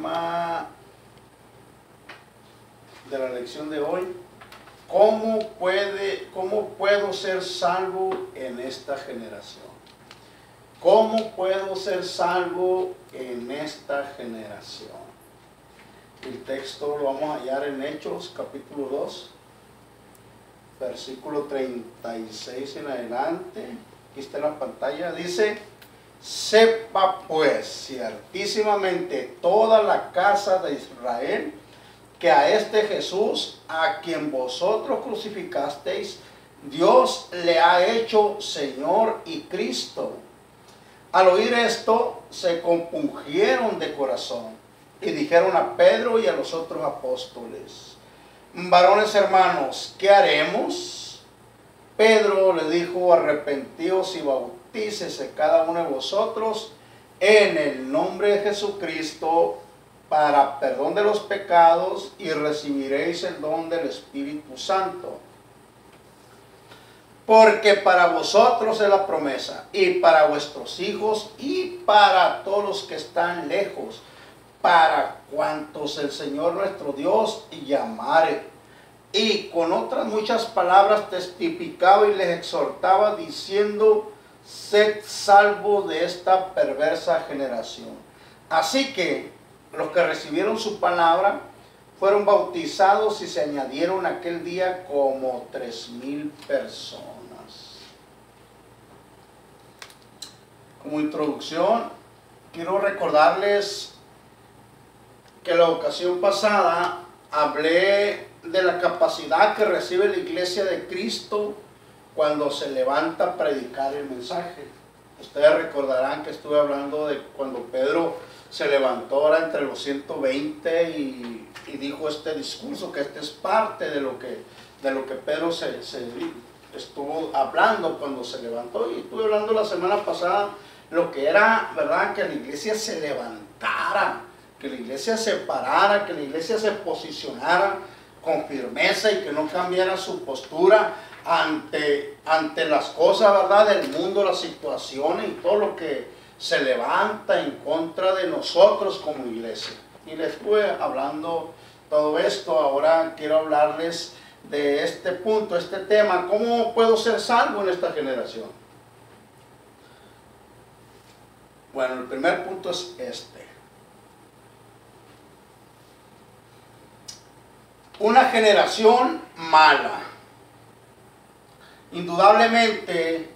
tema de la lección de hoy: ¿cómo puedo ser salvo en esta generación? ¿Cómo puedo ser salvo en esta generación? El texto lo vamos a hallar en Hechos, capítulo 2, versículo 36 en adelante. Aquí está en la pantalla. Dice: sepa pues ciertísimamente toda la casa de Israel que a este Jesús, a quien vosotros crucificasteis, Dios le ha hecho Señor y Cristo. Al oír esto, se compungieron de corazón y dijeron a Pedro y a los otros apóstoles: varones hermanos, ¿qué haremos? Pedro le dijo: arrepentíos y bautícese cada uno de vosotros en el nombre de Jesucristo para perdón de los pecados, y recibiréis el don del Espíritu Santo. Porque para vosotros es la promesa, y para vuestros hijos, y para todos los que están lejos, para cuantos el Señor nuestro Dios llamare. Y con otras muchas palabras testificaba y les exhortaba, diciendo: sed salvos de esta perversa generación. Así que los que recibieron su palabra fueron bautizados, y se añadieron aquel día como 3,000 personas. Como introducción, quiero recordarles que la ocasión pasada hablé de la capacidad que recibe la iglesia de Cristo cuando se levanta a predicar el mensaje. Ustedes recordarán que estuve hablando de cuando Pedro se levantó ahora entre los 120 y dijo este discurso, que este es parte de lo que Pedro se estuvo hablando cuando se levantó. Y estuve hablando la semana pasada lo que era, ¿verdad?, que la iglesia se levantara, que la iglesia se parara, que la iglesia se posicionara con firmeza y que no cambiara su postura ante las cosas, ¿verdad?, del mundo, las situaciones y todo lo que se levanta en contra de nosotros como iglesia. Y les estuve hablando todo esto. Ahora quiero hablarles de este punto, este tema: ¿cómo puedo ser salvo en esta generación? Bueno, el primer punto es este: una generación mala. Indudablemente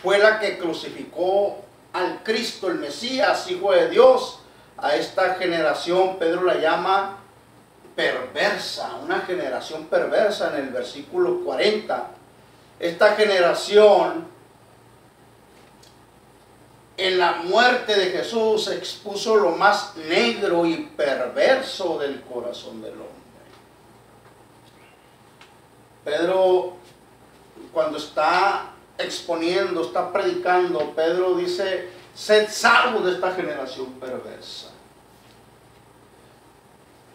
fue la que crucificó al Cristo, el Mesías, Hijo de Dios. A esta generación Pedro la llama perversa, una generación perversa en el versículo 40. Esta generación, en la muerte de Jesús, expuso lo más negro y perverso del corazón del hombre. Pedro, cuando está exponiendo, está predicando, Pedro dice: sed salvos de esta generación perversa.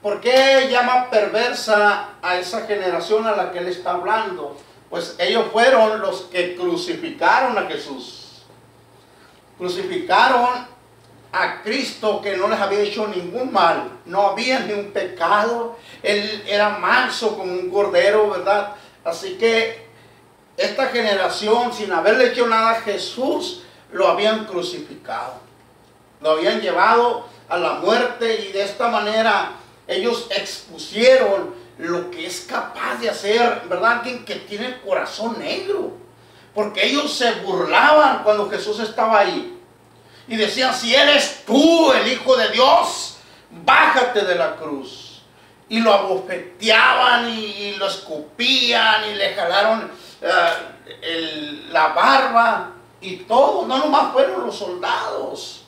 ¿Por qué llama perversa a esa generación a la que él está hablando? Pues ellos fueron los que crucificaron a Jesús. Crucificaron a Cristo, que no les había hecho ningún mal, no había ni un pecado. Él era manso como un cordero, ¿verdad? Así que esta generación, sin haberle hecho nada a Jesús, lo habían crucificado, lo habían llevado a la muerte, y de esta manera ellos expusieron lo que es capaz de hacer, ¿verdad?, alguien que tiene el corazón negro, porque ellos se burlaban cuando Jesús estaba ahí y decían: si eres tú el Hijo de Dios, bájate de la cruz. Y lo abofeteaban y lo escupían y le jalaron la barba y todo. No nomás fueron los soldados,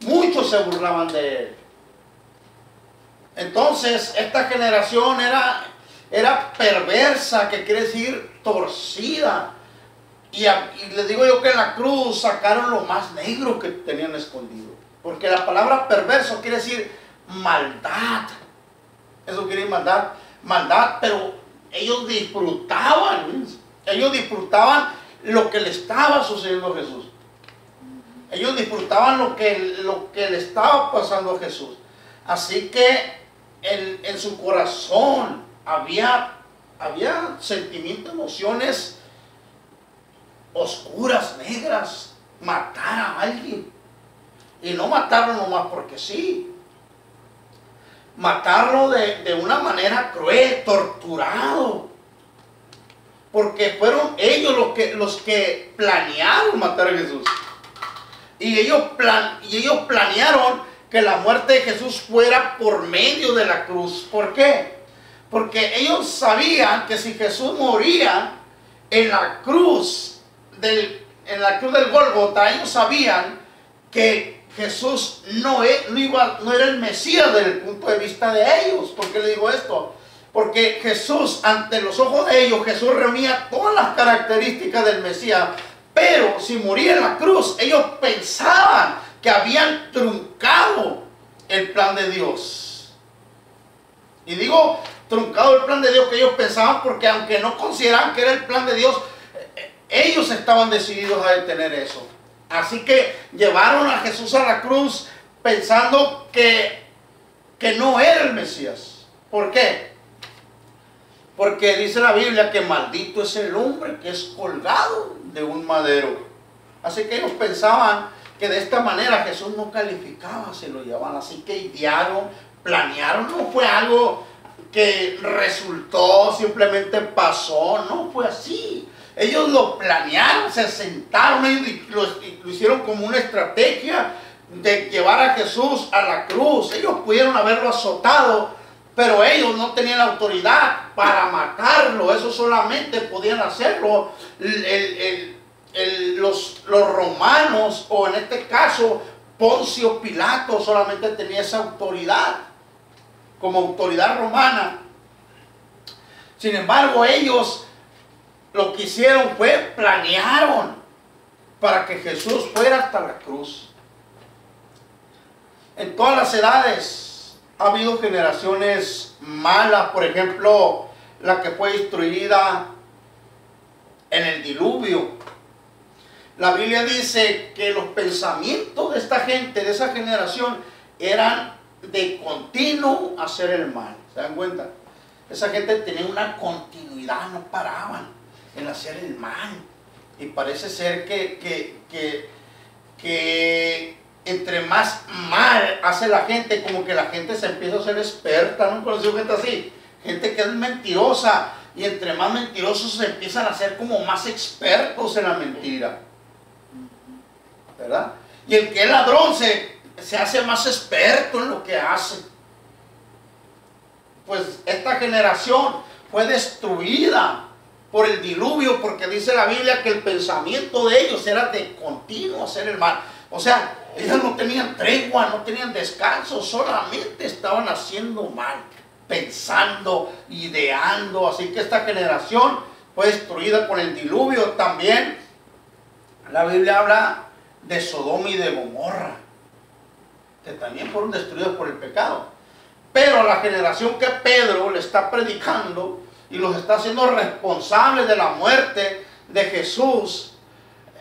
muchos se burlaban de él. Entonces esta generación era perversa, que quiere decir torcida. Y les digo yo que en la cruz sacaron lo más negro que tenían escondido, porque la palabra perverso quiere decir maldad. Eso quiere decir maldad, pero ellos disfrutaban lo que le estaba sucediendo a Jesús. Ellos disfrutaban lo que le estaba pasando a Jesús. Así que en su corazón había sentimientos, emociones oscuras, negras. Matar a alguien. Y no matarlo nomás porque sí. Matarlo de una manera cruel, torturado. Porque fueron ellos los que planearon matar a Jesús. Y ellos planearon que la muerte de Jesús fuera por medio de la cruz. ¿Por qué? Porque ellos sabían que si Jesús moría en la cruz del Gólgota, ellos sabían que Jesús no era el Mesías desde el punto de vista de ellos. ¿Por qué le digo esto? Porque Jesús, ante los ojos de ellos, Jesús reunía todas las características del Mesías. Pero si moría en la cruz, ellos pensaban que habían truncado el plan de Dios. Y digo truncado el plan de Dios, que ellos pensaban, porque aunque no consideraban que era el plan de Dios, ellos estaban decididos a detener eso. Así que llevaron a Jesús a la cruz pensando que no era el Mesías. ¿Por qué? Porque dice la Biblia que maldito es el hombre que es colgado de un madero. Así que ellos pensaban que de esta manera Jesús no calificaba, se lo llevaban. Así que idearon, planearon. No fue algo que resultó, simplemente pasó. No fue así. Ellos lo planearon, se sentaron y lo hicieron como una estrategia de llevar a Jesús a la cruz. Ellos pudieron haberlo azotado, pero ellos no tenían la autoridad para matarlo. Eso solamente podían hacerlo los romanos, o en este caso Poncio Pilato solamente tenía esa autoridad como autoridad romana. Sin embargo, ellos lo que hicieron fue planearon para que Jesús fuera hasta la cruz. En todas las edades ha habido generaciones malas. Por ejemplo, la que fue destruida en el diluvio. La Biblia dice que los pensamientos de esta gente, de esa generación, eran de continuo hacer el mal. ¿Se dan cuenta? Esa gente tenía una continuidad, no paraban en hacer el mal. Y parece ser que entre más mal hace la gente, como que la gente se empieza a ser experta. ¿No conocí gente así? Gente que es mentirosa, y entre más mentirosos se empiezan a ser como más expertos en la mentira, ¿verdad? Y el que es ladrón se hace más experto en lo que hace. Pues esta generación fue destruida por el diluvio, porque dice la Biblia que el pensamiento de ellos era de continuo hacer el mal. O sea, ellos no tenían tregua, no tenían descanso, solamente estaban haciendo mal, pensando, ideando. Así que esta generación fue destruida con el diluvio. También la Biblia habla de Sodoma y de Gomorra, que también fueron destruidos por el pecado. Pero la generación que Pedro le está predicando y los está haciendo responsables de la muerte de Jesús,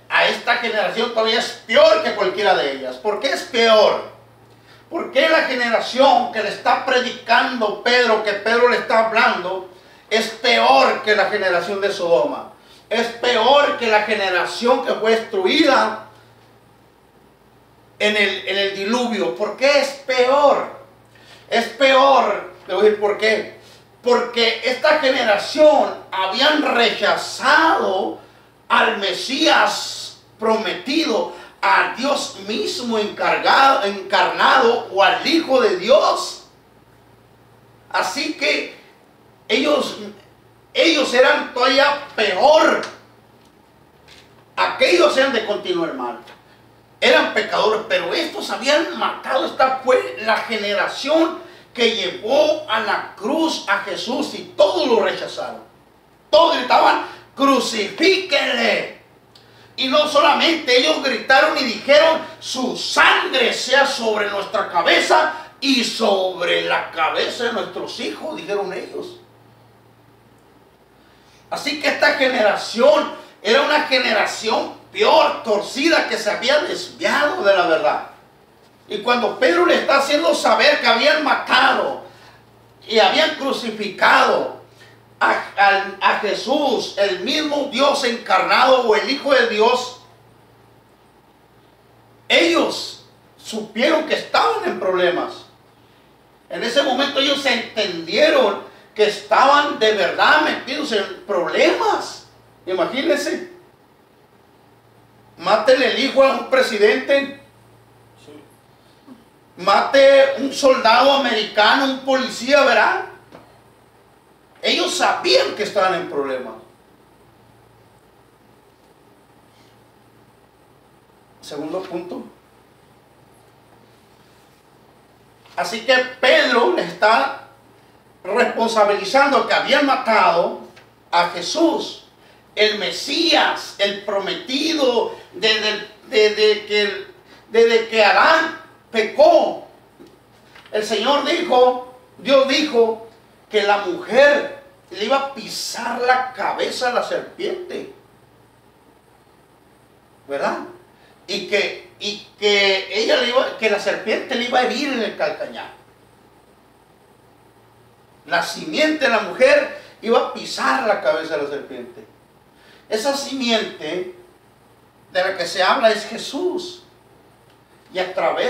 a esta generación todavía es peor que cualquiera de ellas. ¿Por qué es peor? Porque la generación que le está predicando Pedro, que Pedro le está hablando, es peor que la generación de Sodoma. Es peor que la generación que fue destruida en el diluvio. ¿Por qué es peor? Es peor, te voy a decir por qué. Porque esta generación habían rechazado al Mesías prometido, a Dios mismo encarnado, o al Hijo de Dios. Así que ellos eran todavía peor. Aquellos eran de continuo hermano. Eran pecadores, pero estos habían matado. Esta fue la generación que llevó a la cruz a Jesús, y todos lo rechazaron. Todos gritaban: crucifíquenle. Y no solamente, ellos gritaron y dijeron: su sangre sea sobre nuestra cabeza y sobre la cabeza de nuestros hijos, dijeron ellos. Así que esta generación era una generación peor, torcida, que se había desviado de la verdad. Y cuando Pedro le está haciendo saber que habían matado y habían crucificado a Jesús, el mismo Dios encarnado o el Hijo de Dios, ellos supieron que estaban en problemas. En ese momento ellos entendieron que estaban de verdad metidos en problemas. Imagínense, mátele el hijo a un presidente, mate un soldado americano, un policía, ¿verdad? Ellos sabían que estaban en problemas. Segundo punto. Así que Pedro le está responsabilizando que habían matado a Jesús, el Mesías, el prometido, desde que Adán pecó. El Señor dijo, Dios dijo que la mujer le iba a pisar la cabeza a la serpiente, ¿verdad? Y que que la serpiente le iba a herir en el calcañar. La simiente de la mujer iba a pisar la cabeza de la serpiente. Esa simiente de la que se habla es Jesús. Y a través